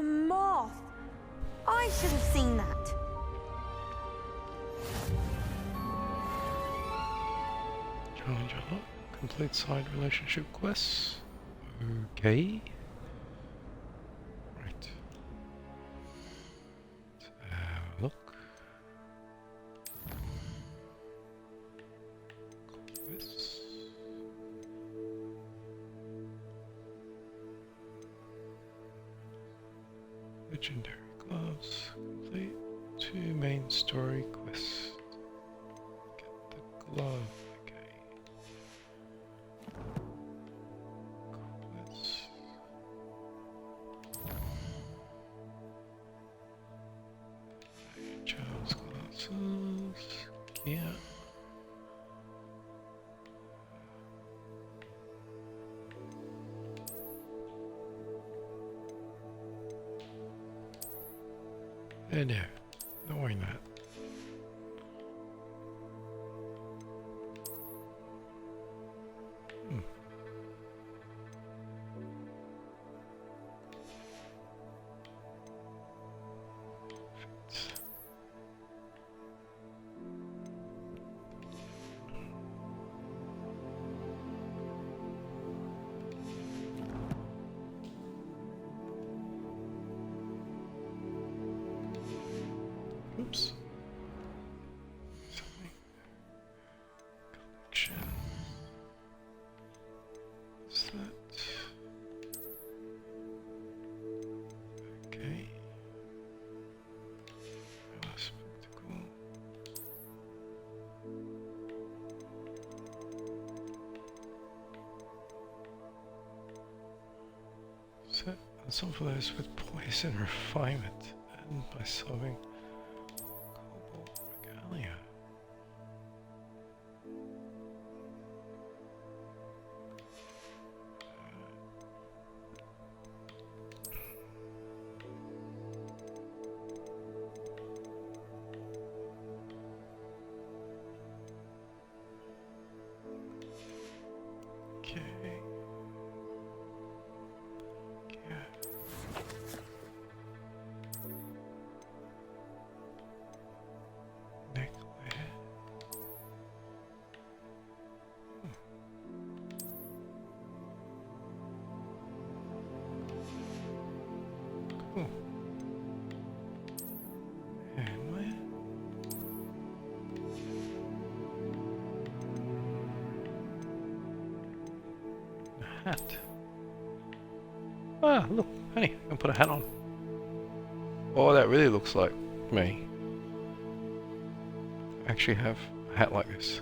A moth! I should have seen that. Challenge unlocked. Complete side relationship quests. Okay. Right. Let's have a look. Quests. Legendary gloves. Complete 2 main story quests. Get the glove. Child's glasses. Yeah. No, knowing that. Oops. Something. Collection. What's that? Okay. Spectacle. Set some for those with poison refinement and by solving regalia. Okay. Yeah. Cool. And where? A hat. Ah, look, honey, I can put a hat on. Oh, that really looks like me. I actually have a hat like this.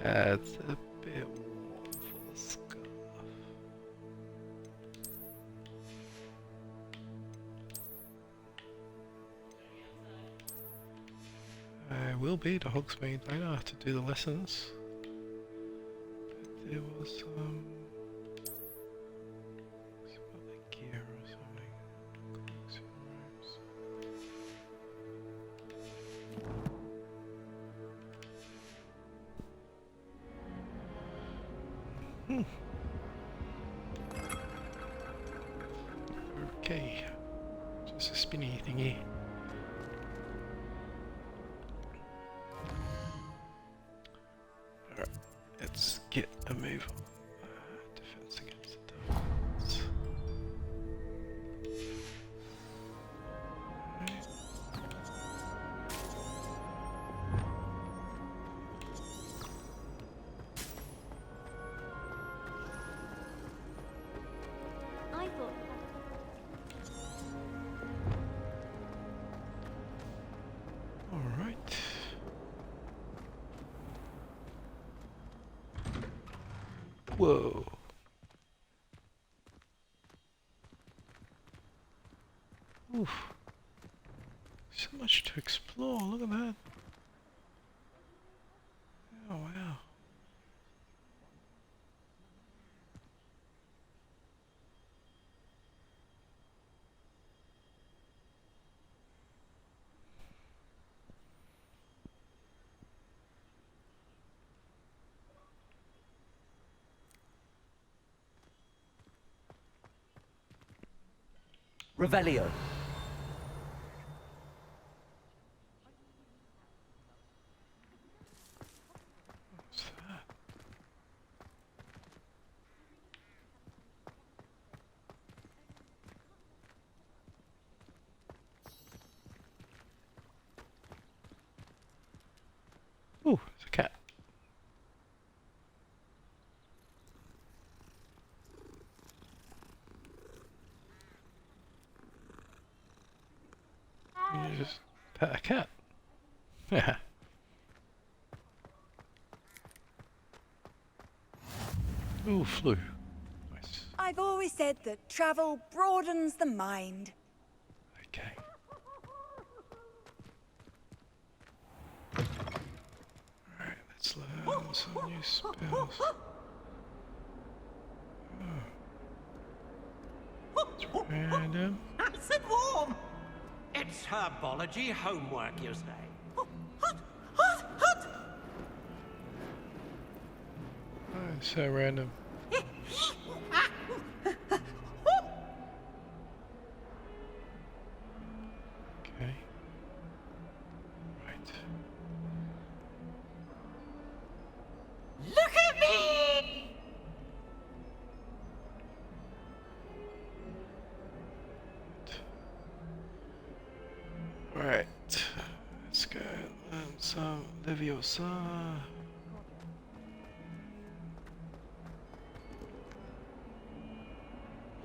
It's a bit warm for the scarf. I will be to Hogsmeade later to do the lessons. But there was some other gear or something. Cloaks and robes. Okay, just a spinny thingy. Alright, let's get a move on. Defense against the darkness. Alright. I thought. Alright. Whoa. Oof. So much to explore, look at that. Oh wow. Revelio. What's that? Oh, it's a cat. You just pet a cat. Yeah. Ooh, flew. Nice. I've always said that travel broadens the mind. Okay. Alright, let's learn some new spells. Oh. It's random. Nice and warm. It's herbology homework, you say? Oh, it's so random. Okay. Right. Look at me! Right. Let's go learn some Leviosa.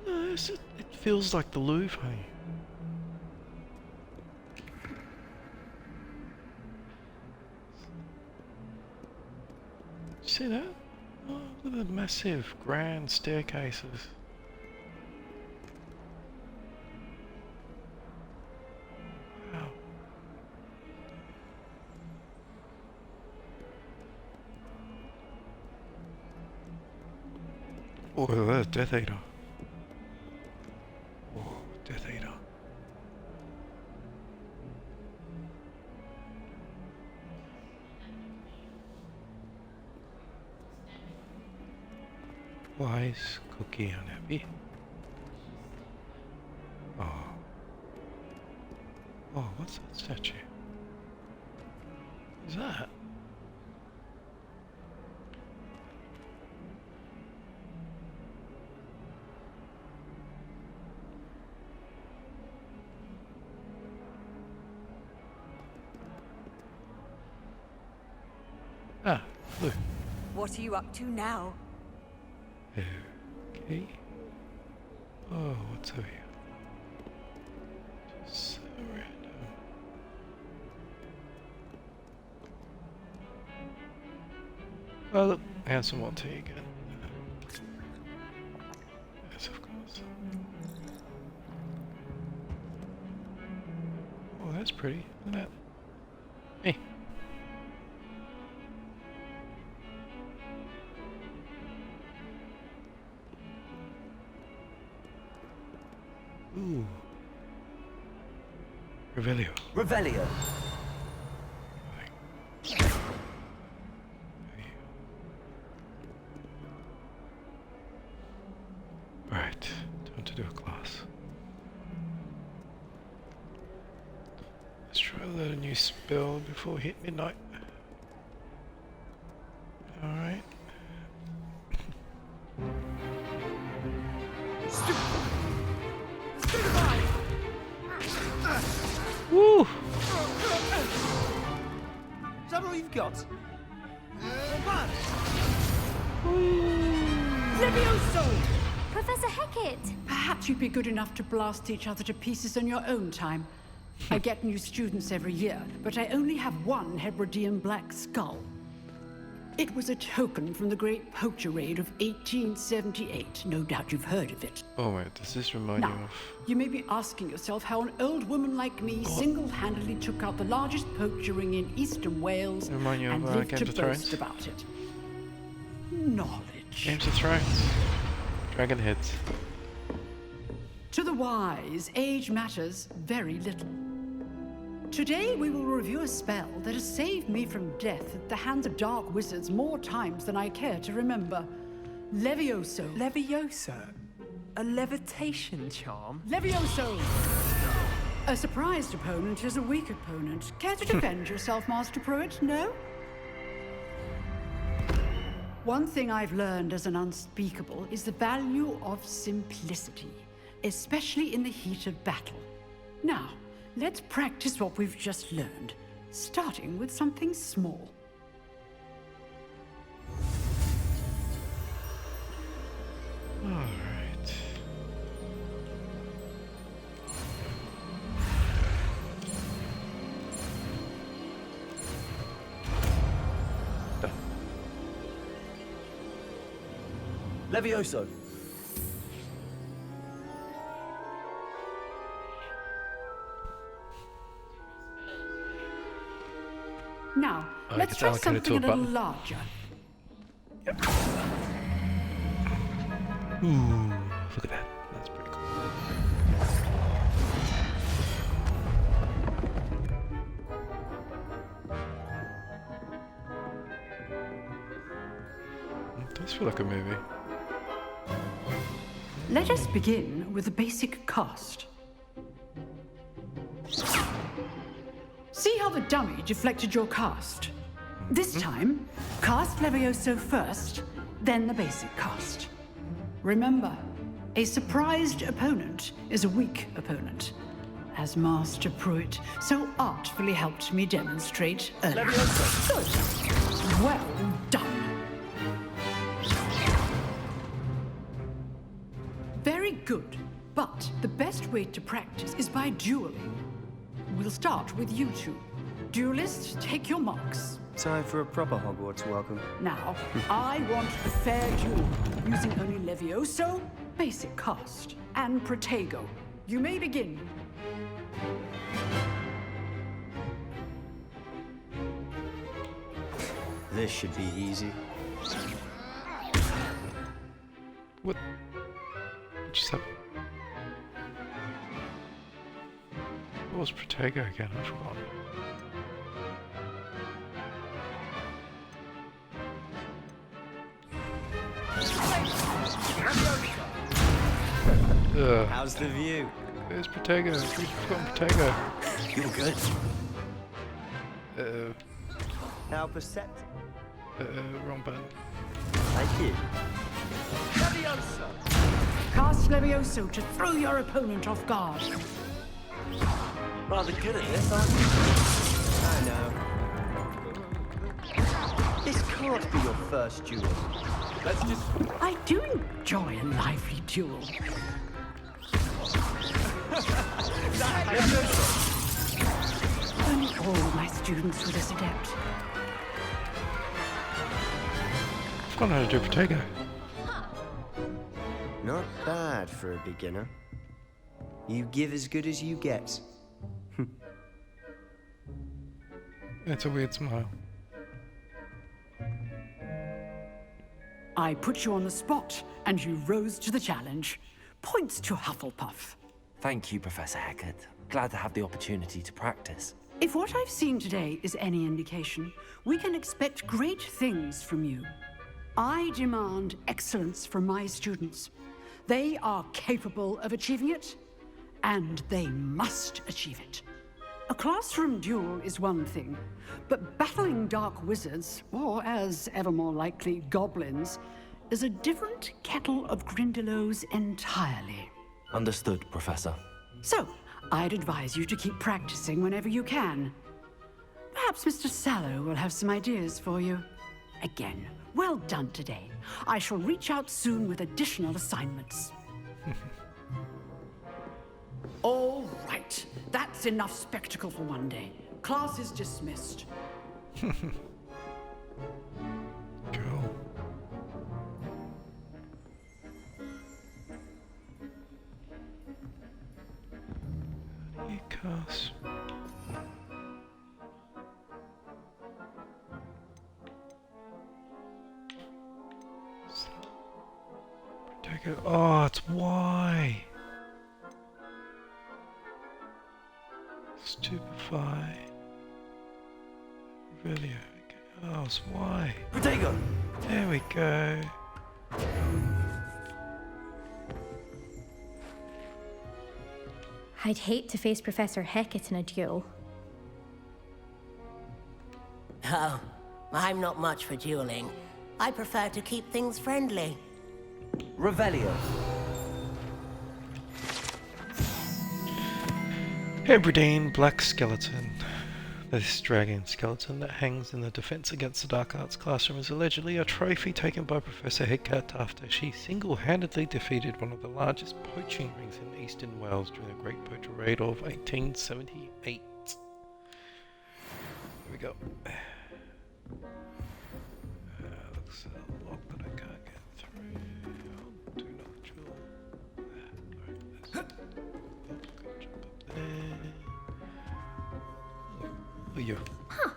No, it feels like the Louvre, hey? See that? Oh, look at the massive, grand staircases. Wow. Oh, there's Death Eater. Oh, Death Eater. Why is Cookie unhappy? Oh. Oh, what's that statue? What's that? Ah, look. What are you up to now? Okay. Oh, what's over here? Just so random. Oh, look, handsome one tea again. Yes, of course. Oh, that's pretty. Look at that. Hey. Ooh. Revelio. Revelio. Right, time to do a class. Let's try to learn a new spell before we hit midnight. Alright. Woo! Is that all you've got? Leviosa! Professor Hecat! Perhaps you'd be good enough to blast each other to pieces in your own time. I get new students every year, but I only have one Hebridean black skull. It was a token from the Great Poacher Raid of 1878. No doubt you've heard of it. Oh wait, does this remind you Now, of... you may be asking yourself how an old woman like me single-handedly took out the largest poacher ring in eastern Wales Remind you of, and lived Games to of Thrones? boast about it. Knowledge. Games of Thrones. Dragon heads. To the wise, age matters very little. Today we will review a spell that has saved me from death at the hands of dark wizards more times than I care to remember. Leviosa. Leviosa? A levitation charm? Levioso! A surprised opponent is a weak opponent. Care to defend yourself, Master Pruitt? No? One thing I've learned as an unspeakable is the value of simplicity, especially in the heat of battle. Now, let's practice what we've just learned, starting with something small. All right. Levioso. Now, let's it's try allocated to something a a little button. larger. Ooh, look at that. That's pretty cool. It does feel like a movie. Let us begin with the basic cast. See how the dummy deflected your cast? This time, cast Levioso first, then the basic cast. Remember, a surprised opponent is a weak opponent, as Master Pruitt so artfully helped me demonstrate earlier. Good. Well done. Very good, but the best way to practice is by dueling. We'll start with you two. Duelists, take your marks. Time for a proper Hogwarts welcome. Now, I want a fair duel, using only Levioso, basic cast, and Protego. You may begin. This should be easy. What? Just have... What was Protego again? I forgot. How's the view? There's Protego. We've forgotten Protego. You're good. Uh-oh. How perceptive. Wrong button. Thank you. Cast Levioso to throw your opponent off guard. Rather good at this, aren't you? I know. This can't be your first duel. Let's just... I do enjoy a lively duel. Only all my students were this adept. I've forgotten how to do Protego. Not bad for a beginner. You give as good as you get. It's a weird smile. I put you on the spot, and you rose to the challenge. Points to Hufflepuff. Thank you, Professor Hecat. Glad to have the opportunity to practice. If what I've seen today is any indication, we can expect great things from you. I demand excellence from my students. They are capable of achieving it, and they must achieve it. A classroom duel is one thing, but battling dark wizards, or as ever more likely, goblins, is a different kettle of Grindylows entirely. Understood, Professor. So, I'd advise you to keep practicing whenever you can. Perhaps Mr. Sallow will have some ideas for you. Again, well done today. I shall reach out soon with additional assignments. All right, that's enough spectacle for one day. Class is dismissed. Cool. How do you cast? Protego. Oh, it's Y. Stupefy. Really? Oh, it's Y. Protego! There we go. I'd hate to face Professor Hecat in a duel. Oh, I'm not much for dueling. I prefer to keep things friendly. Revelio. Hebridean Black Skeleton. This dragon skeleton that hangs in the Defense Against the Dark Arts classroom is allegedly a trophy taken by Professor Hecat after she single-handedly defeated one of the largest poaching rings in eastern Wales during the Great Poacher Raid of 1878. Here we go. Looks a lock that I can't get through. I'll do another jewel. Alright, let's jump up there. Who are you? Huh.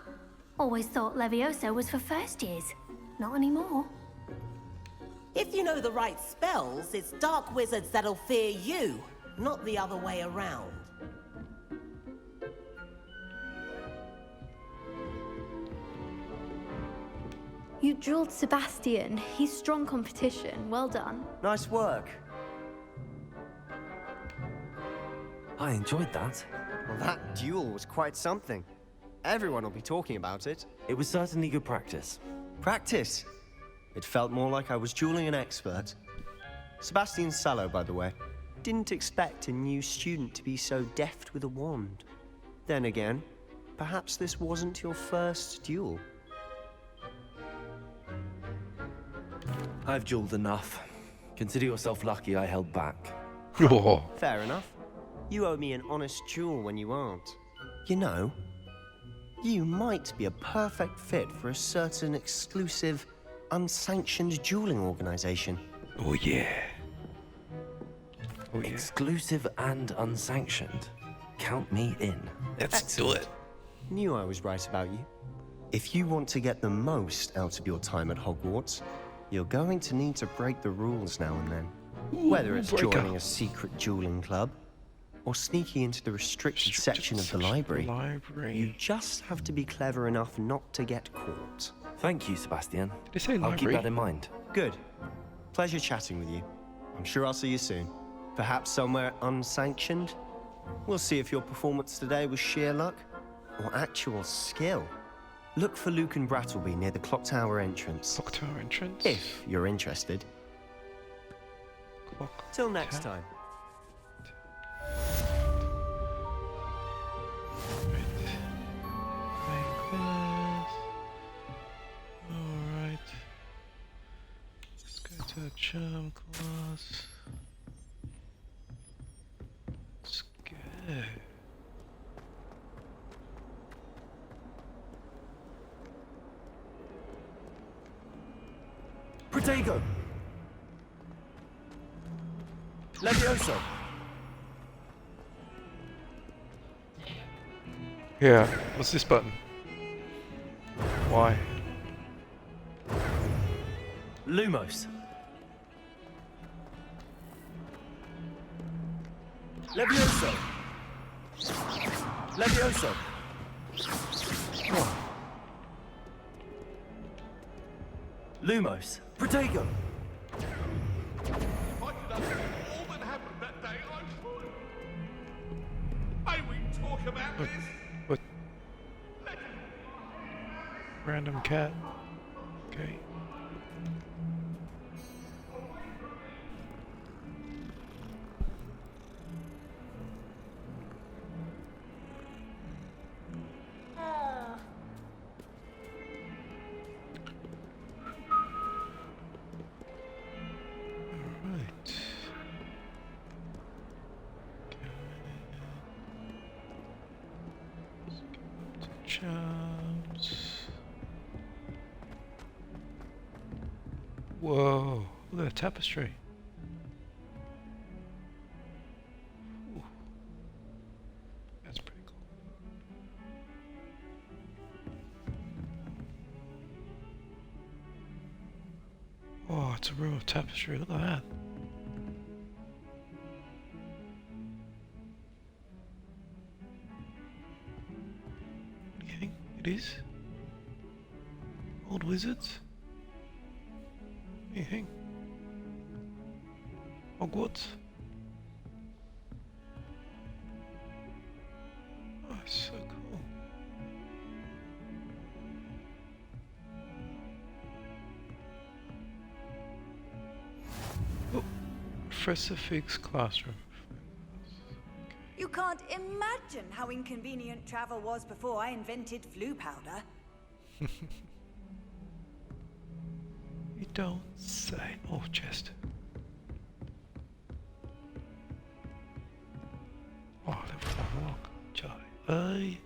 Always thought Leviosa was for first years. Not anymore. If you know the right spells, it's dark wizards that'll fear you, not the other way around. You drilled Sebastian. He's strong competition. Well done. Nice work. I enjoyed that. Well, that duel was quite something. Everyone will be talking about it. It was certainly good practice. Practice? It felt more like I was dueling an expert. Sebastian Sallow, by the way. Didn't expect a new student to be so deft with a wand. Then again, perhaps this wasn't your first duel. I've dueled enough. Consider yourself lucky I held back. Oh. Fair enough. You owe me an honest duel when you aren't. You know, you might be a perfect fit for a certain exclusive, unsanctioned dueling organization. Oh yeah. Oh yeah. Exclusive and unsanctioned. Count me in. Let's do it. Knew I was right about you. If you want to get the most out of your time at Hogwarts, you're going to need to break the rules now and then. Whether it's joining a secret dueling club, or sneaking into the restricted section of the library. You just have to be clever enough not to get caught. Thank you, Sebastian. Did you say I'll library? keep that in mind. Good. Pleasure chatting with you. I'm sure I'll see you soon. Perhaps somewhere unsanctioned? We'll see if your performance today was sheer luck or actual skill. Look for Luke and Brattleby near the Clock Tower entrance. Clock Tower entrance? If you're interested. Clock Till next Tower. time. Alright. Let's go to the charm class. Let's go. Protego! Leviosa! Yeah, what's this button? Why? Lumos! Leviosa! Leviosa! Lumos! Protego! If I could undo all that happened that day, I would. May we talk about this? What? Random cat. Okay. Alright. Let's go up to charms. Whoa, look at that tapestry. Ooh. That's pretty cool. Oh, it's a room of tapestry, look at that. What do you think it is? Old wizards? What do you think? Hogwarts? so cool. Oh, Professor Fig's classroom. You can't imagine how inconvenient travel was before I invented flu powder. You don't say. Oh, chest. Oh, level 4 walk. Jai. Aye.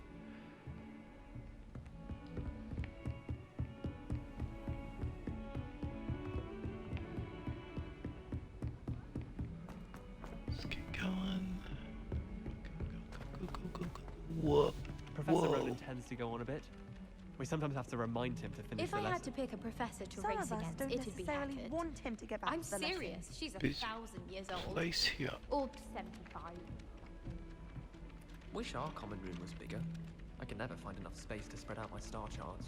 Let's get going. Go. Whoa. Professor Ronan tends to go on a bit. We sometimes have to remind him to finish If the I lesson. had to pick a professor to Some race of us against, don't it'd be necessarily Hackett. want him to get back I'm to the lesson. serious. She's a Please. 1,000 years old. Place here. Or 75. Wish our common room was bigger. I can never find enough space to spread out my star charts.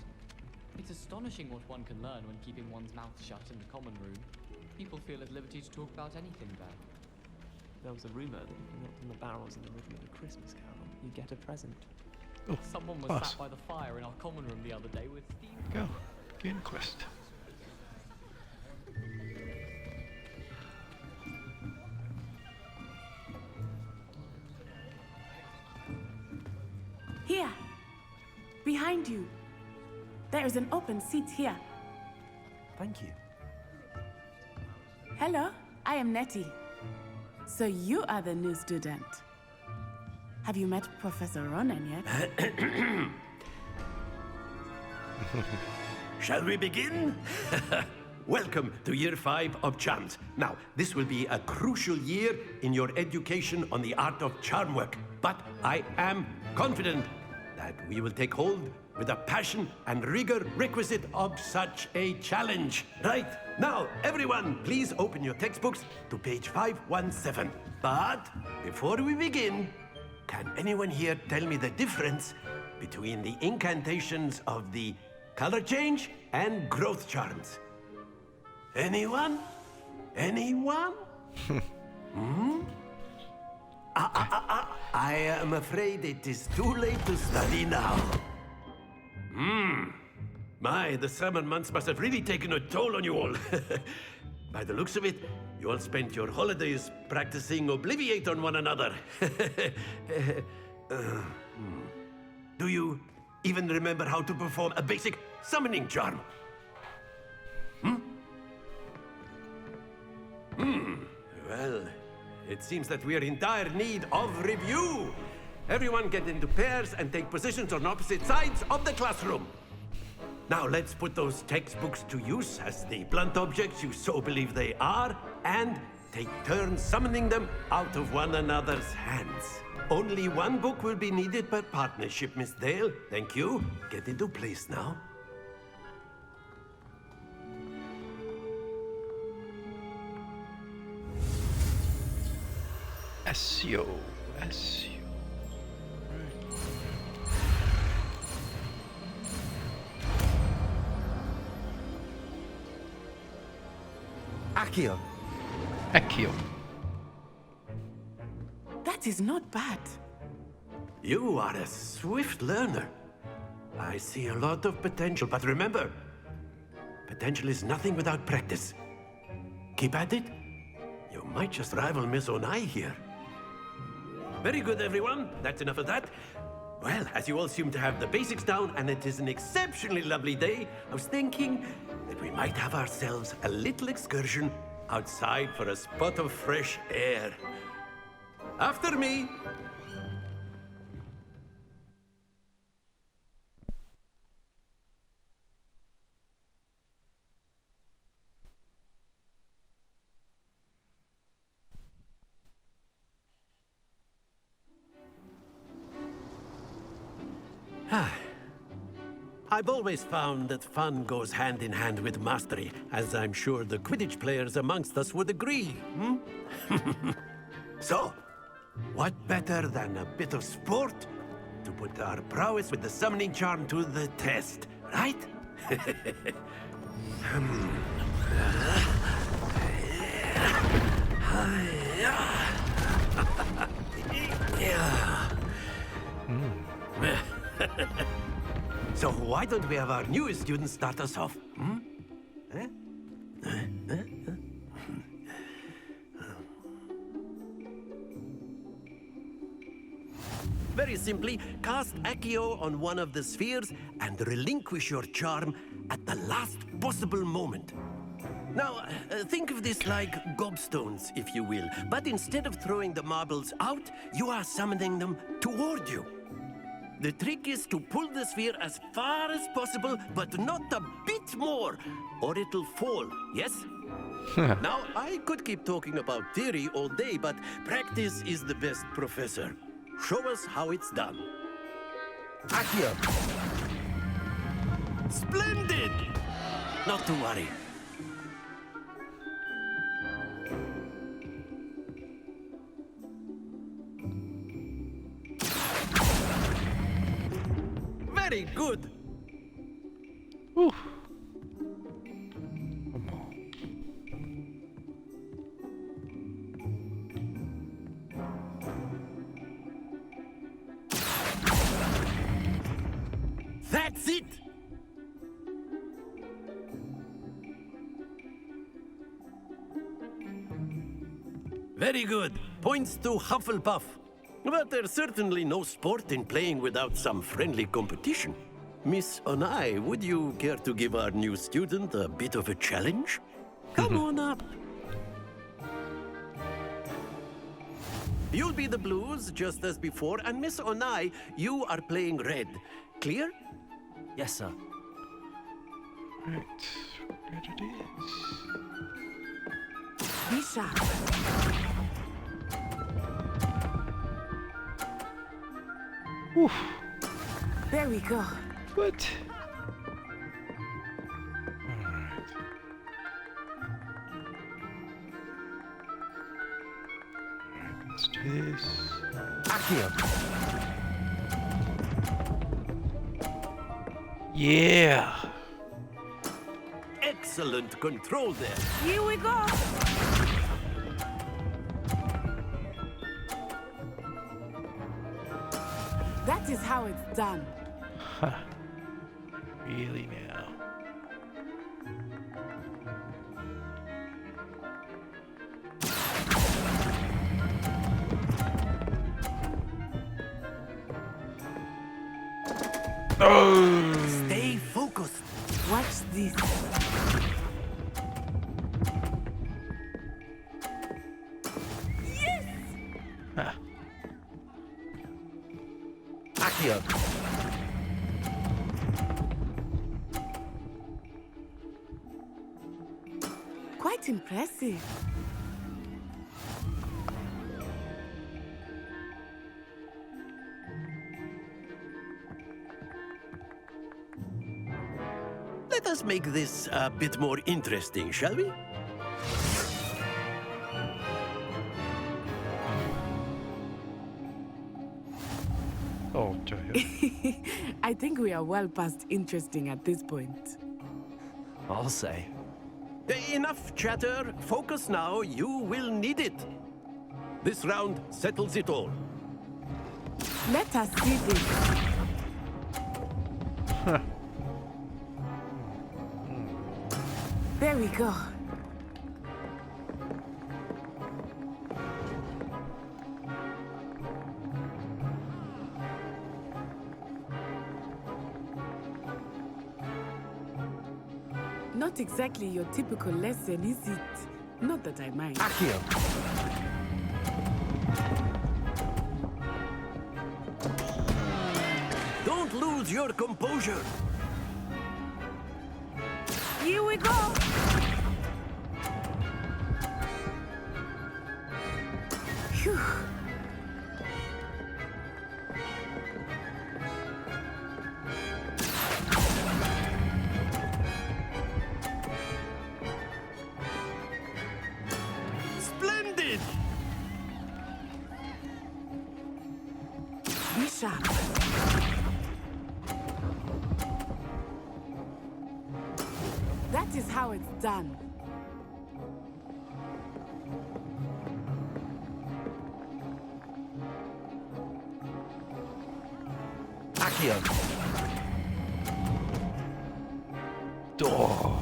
It's astonishing what one can learn when keeping one's mouth shut in the common room. People feel at liberty to talk about anything there. There was a rumor that if you knocked on the barrels in the rhythm of a Christmas carol, you get a present. Oh, Someone was class. sat by the fire in our common room the other day with steam. Go. Gain quest. Here, behind you. There is an open seat here. Thank you. Hello, I am Nettie. So you are the new student. Have you met Professor Ronan yet? Shall we begin? Welcome to Year 5 of Charms. Now, this will be a crucial year in your education on the art of charm work. But I am confident that we will take hold with the passion and rigor requisite of such a challenge. Right, now, everyone, please open your textbooks to page 517. But before we begin, can anyone here tell me the difference between the incantations of the color change and growth charms? Anyone? Anyone? I am afraid it is too late to study now. My, the summer months must have really taken a toll on you all. By the looks of it, you all spent your holidays practicing Obliviate on one another. Do you even remember how to perform a basic summoning charm? Well, it seems that we are in dire need of review. Everyone get into pairs and take positions on opposite sides of the classroom. Now let's put those textbooks to use as the blunt objects you so believe they are, and take turns summoning them out of one another's hands. Only one book will be needed per partnership, Miss Dale. Thank you. Get into place now. Accio. Accio. That is not bad. You are a swift learner. I see a lot of potential, but remember, potential is nothing without practice. Keep at it. You might just rival Miss Onai here. Very good, everyone. That's enough of that. Well, as you all seem to have the basics down, and it is an exceptionally lovely day, I was thinking that we might have ourselves a little excursion outside for a spot of fresh air. After me. I've always found that fun goes hand in hand with mastery, as I'm sure the Quidditch players amongst us would agree. So, what better than a bit of sport to put our prowess with the summoning charm to the test, right? So why don't we have our newest student start us off? Very simply, cast Accio on one of the spheres and relinquish your charm at the last possible moment. Now, think of this like gobstones, if you will, but instead of throwing the marbles out, you are summoning them toward you. The trick is to pull the sphere as far as possible, but not a bit more, or it'll fall, yes? Now, I could keep talking about theory all day, but practice is the best professor. Show us how it's done. Accio! Splendid! Not to worry. Very good. Ooh. That's it! Very good. Points to Hufflepuff. But there's certainly no sport in playing without some friendly competition. Miss Onai, would you care to give our new student a bit of a challenge? Come on up. You'll be the blues, just as before, and Miss Onai, you are playing red. Clear? Yes, sir. Right, where it is. Be sharp. Oof. There we go. What? Alright. Let's do this. Accio! Yeah! Excellent control there. Here we go. That is how it's done. Huh. Really now? Oh! Stay focused. Watch this. Yes! Huh. Accio! Quite impressive. Let us make this a bit more interesting, shall we? Oh, dear. I think we are well past interesting at this point. I'll say. Enough chatter. Focus now. You will need it. This round settles it all. Let us see this. There we go. Not exactly your typical lesson, is it? Not that I mind. Accio! Don't lose your composure. Here we go. Phew. Splendid! Be sharp. That is how it's done. Accio. Oh.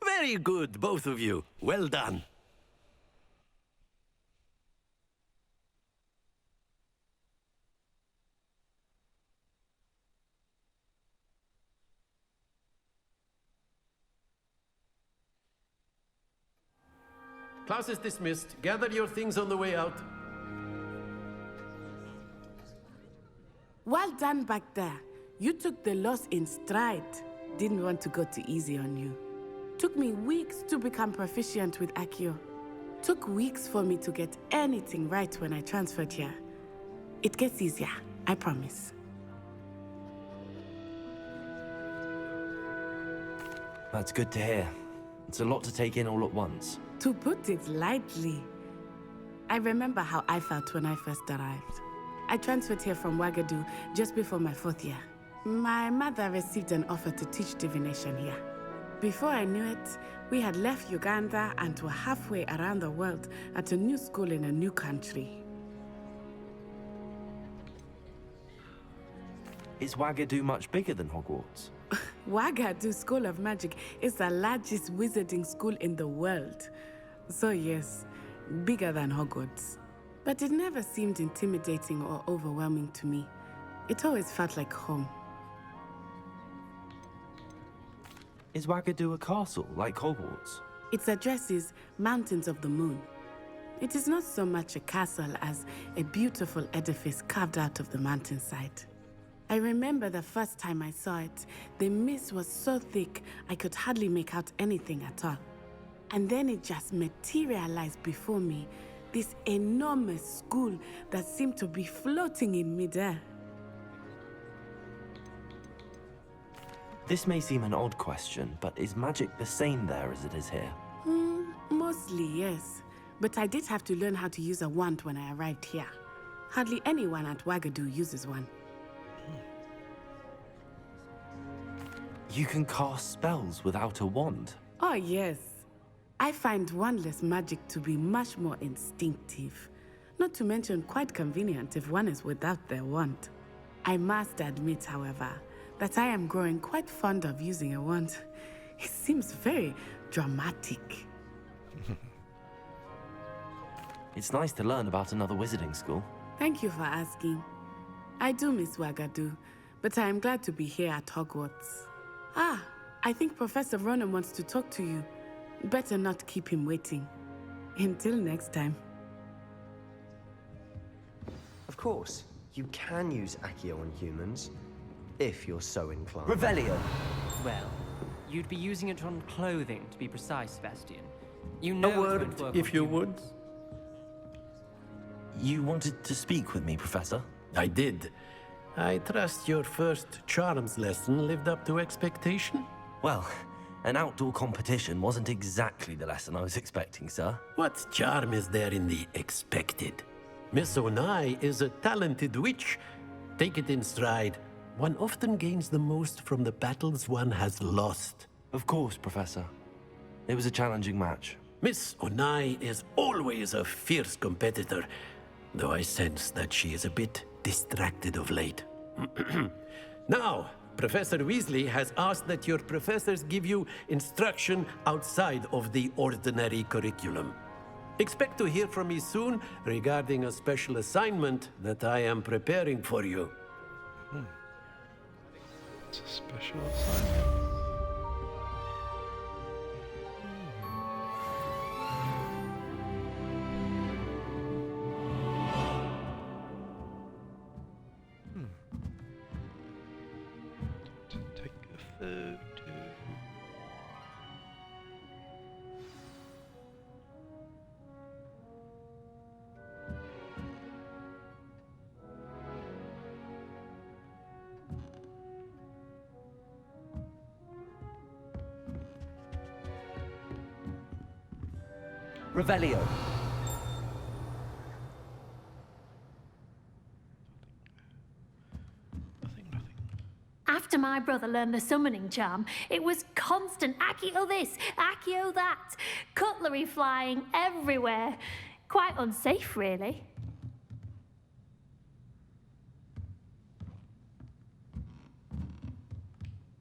Very good, both of you. Well done. Class is dismissed. Gather your things on the way out. Well done back there. You took the loss in stride. Didn't want to go too easy on you. Took me weeks to become proficient with Accio. Took weeks for me to get anything right when I transferred here. It gets easier, I promise. That's good to hear. It's a lot to take in all at once. To put it lightly, I remember how I felt when I first arrived. I transferred here from Ouagadougou just before my 4th year. My mother received an offer to teach divination here. Before I knew it, we had left Uganda and were halfway around the world at a new school in a new country. Is Ouagadougou much bigger than Hogwarts? Ouagadougou School of Magic is the largest wizarding school in the world. So yes, bigger than Hogwarts. But it never seemed intimidating or overwhelming to me. It always felt like home. Is Ouagadougou a castle, like Hogwarts? Its address is Mountains of the Moon. It is not so much a castle as a beautiful edifice carved out of the mountainside. I remember the first time I saw it, the mist was so thick I could hardly make out anything at all. And then it just materialized before me, this enormous school that seemed to be floating in midair. This may seem an odd question, but is magic the same there as it is here? Mostly, yes. But I did have to learn how to use a wand when I arrived here. Hardly anyone at Ouagadougou uses one. You can cast spells without a wand? Oh, yes. I find wandless magic to be much more instinctive. Not to mention quite convenient if one is without their wand. I must admit, however, that I am growing quite fond of using a wand. It seems very dramatic. It's nice to learn about another wizarding school. Thank you for asking. I do miss Ouagadougou, but I am glad to be here at Hogwarts. Ah, I think Professor Ronan wants to talk to you. Better not keep him waiting. Until next time. Of course, you can use Accio on humans, if you're so inclined. Revelio! Well, you'd be using it on clothing, to be precise, Sebastian. You know A word, if you would. You wanted to speak with me, Professor? I did. I trust your first charms lesson lived up to expectation? Well, an outdoor competition wasn't exactly the lesson I was expecting, sir. What charm is there in the expected? Miss Onai is a talented witch. Take it in stride. One often gains the most from the battles one has lost. Of course, Professor. It was a challenging match. Miss Onai is always a fierce competitor, though I sense that she is a bit distracted of late. Now, Professor Weasley has asked that your professors give you instruction outside of the ordinary curriculum. Expect to hear from me soon regarding a special assignment that I am preparing for you. It's a special assignment. Take a photo. Revelio. After my my brother learned the summoning charm, it was constant Accio this, Accio that. Cutlery flying everywhere. Quite unsafe, really.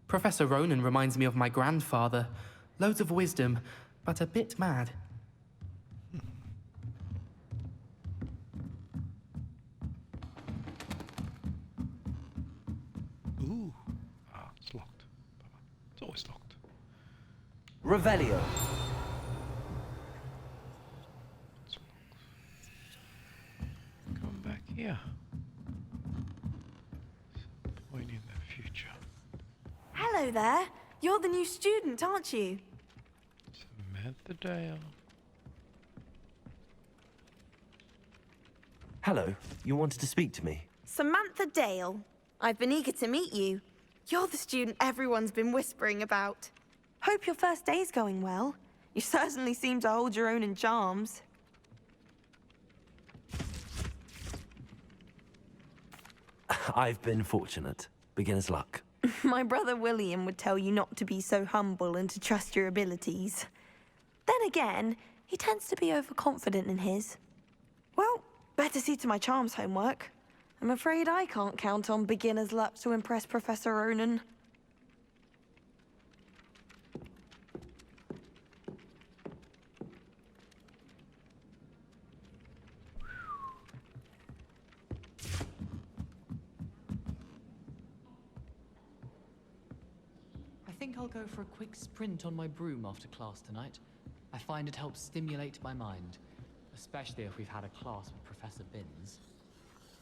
Professor Ronan reminds me of my grandfather. Loads of wisdom, but a bit mad. Ooh. Ah, it's locked. It's always locked. Revelio. Come back here. Some point in the future. Hello there. You're the new student, aren't you? Samantha Dale. Hello, you wanted to speak to me? Samantha Dale. I've been eager to meet you. You're the student everyone's been whispering about. Hope your first day's going well. You certainly seem to hold your own in charms. I've been fortunate. Beginner's luck. My brother William would tell you not to be so humble and to trust your abilities. Then again, he tends to be overconfident in his. Well, better see to my charms homework. I'm afraid I can't count on beginner's luck to impress Professor Ronan. I think I'll go for a quick sprint on my broom after class tonight. I find it helps stimulate my mind, especially if we've had a class with Professor Binns.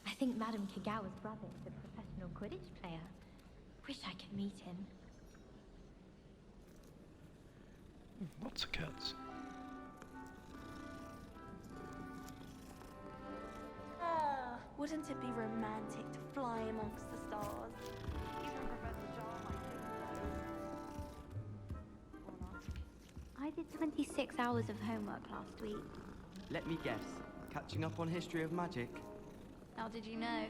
I think Madam Kagawa's brother is a professional Quidditch player. Wish I could meet him. Lots of cats. Ah, wouldn't it be romantic to fly amongst the stars? Even Professor Shaw might think so. Or not. I did 26 hours of homework last week. Let me guess. Catching up on history of magic? How did you know?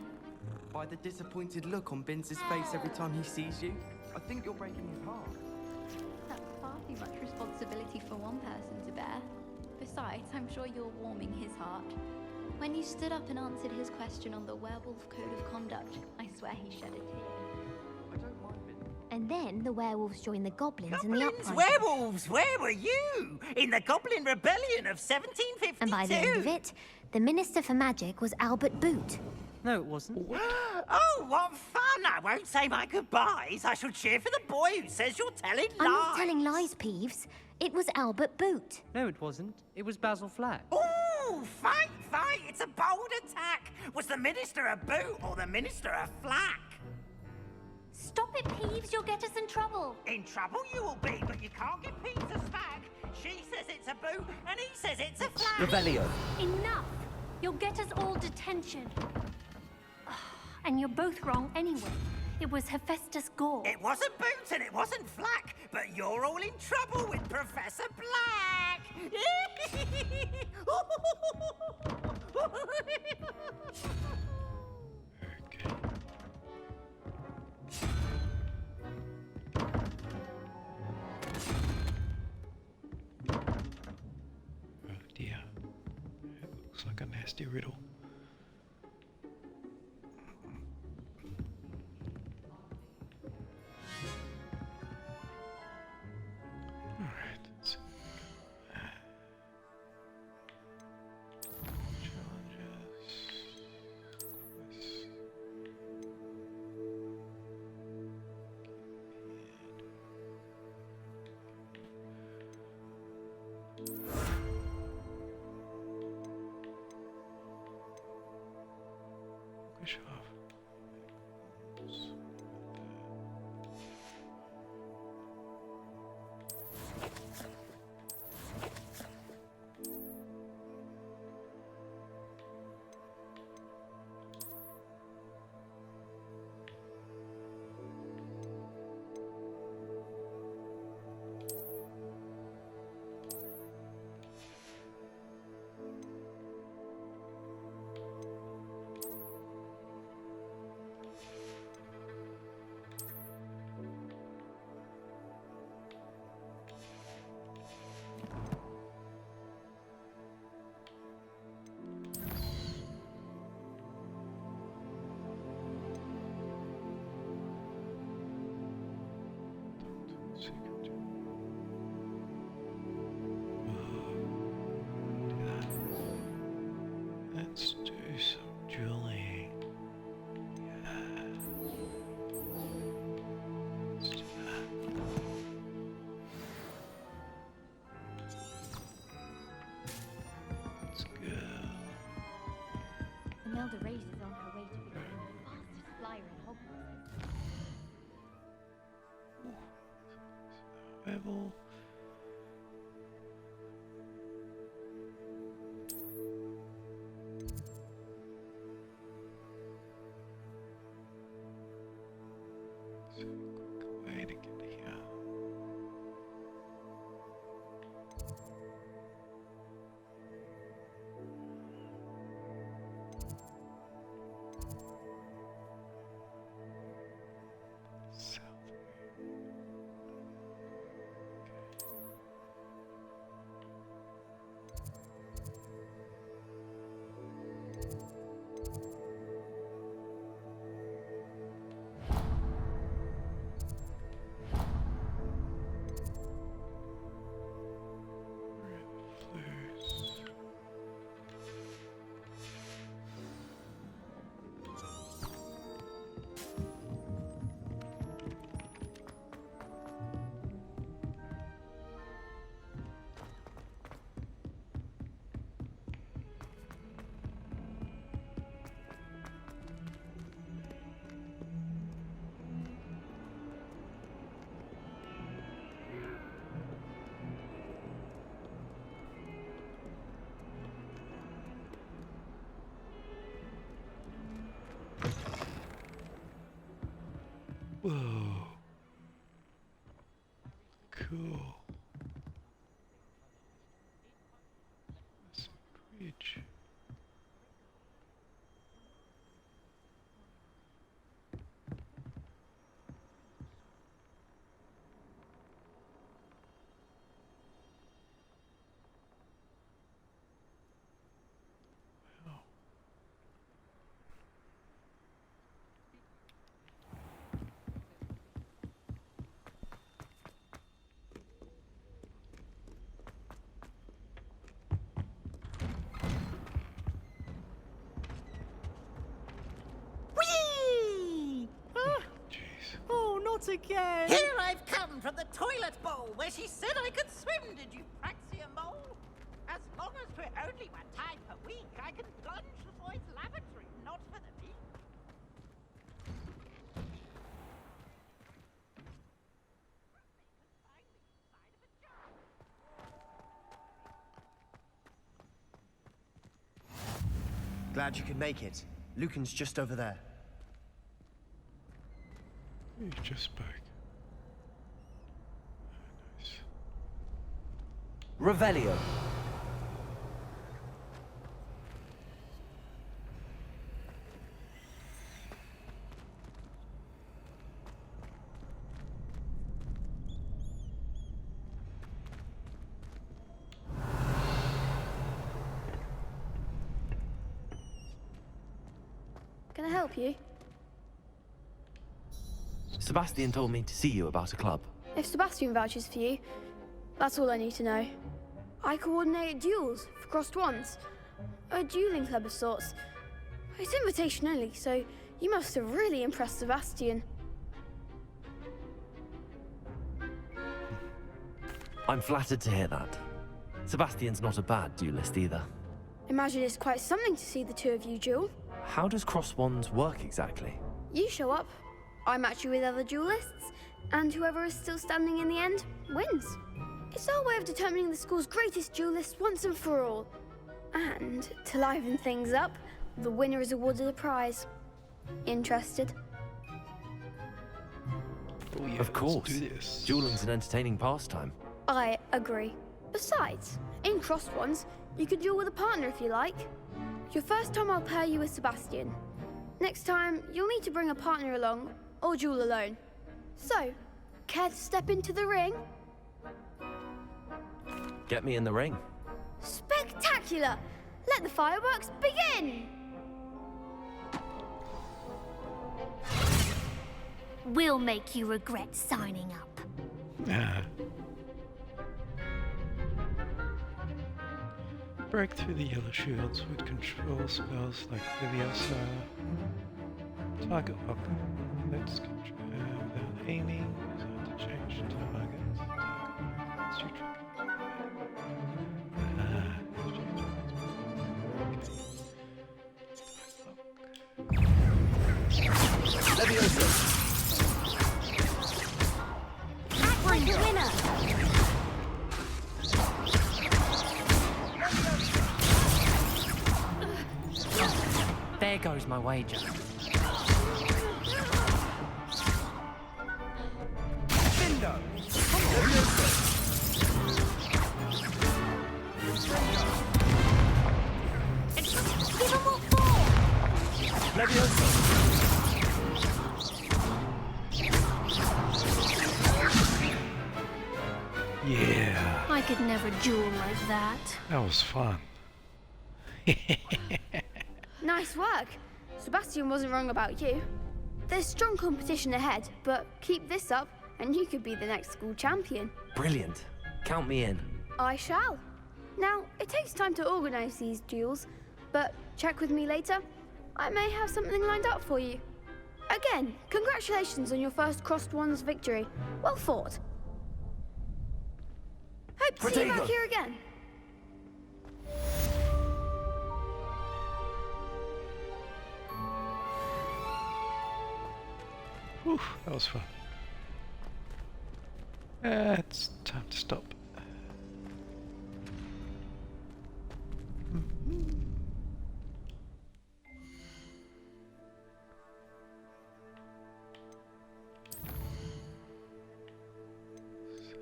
By the disappointed look on Binns' face every time he sees you. I think you're breaking his heart. That's far too much responsibility for one person to bear. Besides, I'm sure you're warming his heart. When you stood up and answered his question on the werewolf code of conduct, I swear he shed a tear. I don't mind Binns. And then the werewolves joined the goblins in the Goblins, uprising. werewolves, where were you? In the Goblin Rebellion of 1752. And by the end of it, the Minister for Magic was Albert Boot. No, it wasn't. Oh, what fun! I won't say my goodbyes. I shall cheer for the boy who says you're telling lies. I'm not telling lies, Peeves. It was Albert Boot. No, it wasn't. It was Basil Flack. Ooh, fight, fight! It's a bold attack. Was the Minister a boot or the Minister a flack? Stop it, Peeves. You'll get us in trouble. In trouble you will be, but you can't give Peeves a smack. She says it's a boot, and he says it's a flack. Revelio. Enough! You'll get us all detention. And you're both wrong anyway. It was Hephaestus Gore. It wasn't boot and it wasn't flack, but you're all in trouble with Professor Black. Oh dear. It looks like a nasty riddle. level. So, quick way to get here. Whoa. Cool. That's a bridge. Not again! Here I've come from the toilet bowl where she said I could swim, did you Praxia mole? As long as we're only 1 time per week, I can plunge for its lavatory, not for the meat. Glad you could make it. Lucan's just over there. You just spoke. Nice. Revelio. Can I help you? Sebastian told me to see you about a club. If Sebastian vouches for you, that's all I need to know. I coordinate duels for crossed ones. A dueling club of sorts. It's invitation only, so you must have really impressed Sebastian. I'm flattered to hear that. Sebastian's not a bad duelist either. Imagine it's quite something to see the two of you duel. How does cross wands work exactly? You show up, I match you with other duelists, and whoever is still standing in the end wins. It's our way of determining the school's greatest duelist once and for all. And to liven things up, the winner is awarded a prize. Interested? Oh yeah, of course. Let's do this. Dueling's an entertaining pastime. I agree. Besides, in crossed ones, you could duel with a partner if you like. Your first time I'll pair you with Sebastian. Next time, you'll need to bring a partner along, or duel alone. So, care to step into the ring? Get me in the ring. Spectacular! Let the fireworks begin! We'll make you regret signing up. Break through the yellow shields with control spells like Leviosa. Target lock. Let's control without aiming. Without to change targets. Target you track. Leviosa! find the winner! There goes my wager. Bingo! Give him what for! Leviosa! Yeah. I could never duel like that. That was fun. Nice work. Sebastian wasn't wrong about you. There's strong competition ahead, but keep this up and you could be the next school champion. Brilliant. Count me in. I shall. Now, it takes time to organize these duels, but check with me later. I may have something lined up for you. Again, congratulations on your first Crossed Ones victory. Well fought. Hope to see you back here again. Whew, that was fun. It's time to stop.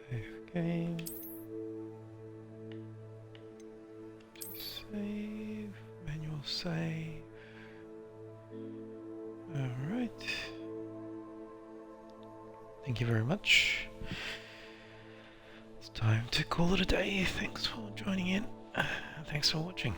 Save game. Save. Manual save. Alright. Thank you very much. It's time to call it a day. Thanks for joining in. Thanks for watching.